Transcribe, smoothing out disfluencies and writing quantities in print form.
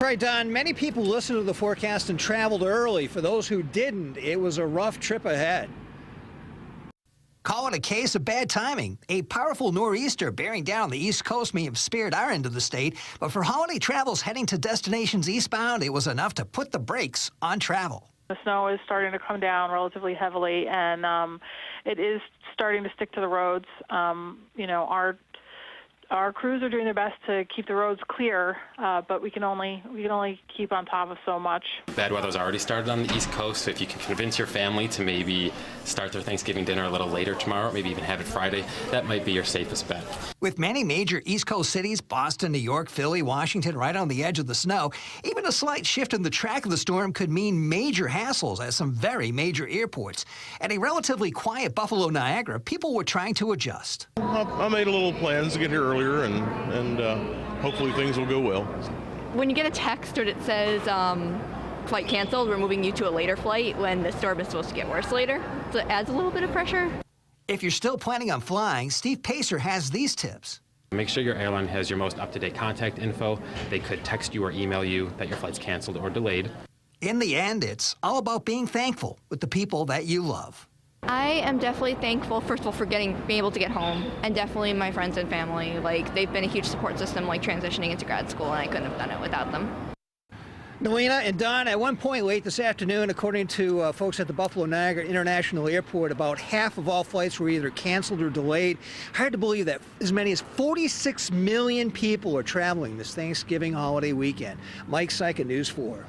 Right, Don, many people listened to the forecast and traveled early. For those who didn't, it was a rough trip ahead. Call it a case of bad timing. A powerful nor'easter bearing down on the East Coast may have spared our end of the state, but for holiday travels heading to destinations eastbound, it was enough to put the brakes on travel. The snow is starting to come down relatively heavily, and it is starting to stick to the roads. Our crews are doing their best to keep the roads clear, but we can only keep on top of so much. Bad weather's already started on the East Coast, so if you can convince your family to maybe start their Thanksgiving dinner a little later tomorrow, maybe even have it Friday, that might be your safest bet. With many major East Coast cities, Boston, New York, Philly, Washington, right on the edge of the snow, even a slight shift in the track of the storm could mean major hassles at some very major airports. At a relatively quiet Buffalo, Niagara, people were trying to adjust. I made a little plans to get here earlier, and hopefully things will go well. When you get a text that says flight canceled, we're moving you to a later flight when the storm is supposed to get worse later, so it adds a little bit of pressure. If you're still planning on flying, Steve Pacer has these tips. Make sure your airline has your most up-to-date contact info. They could text you or email you that your flight's canceled or delayed. In the end, it's all about being thankful with the people that you love. I am definitely thankful, first of all, for being able to get home, and definitely my friends and family. Like, they've been a huge support system, like transitioning into grad school, and I couldn't have done it without them. Nalina and Don, at one point late this afternoon, according to folks at the Buffalo Niagara International Airport, about half of all flights were either canceled or delayed. Hard to believe that as many as 46 million people are traveling this Thanksgiving holiday weekend. Mike Syka, News 4.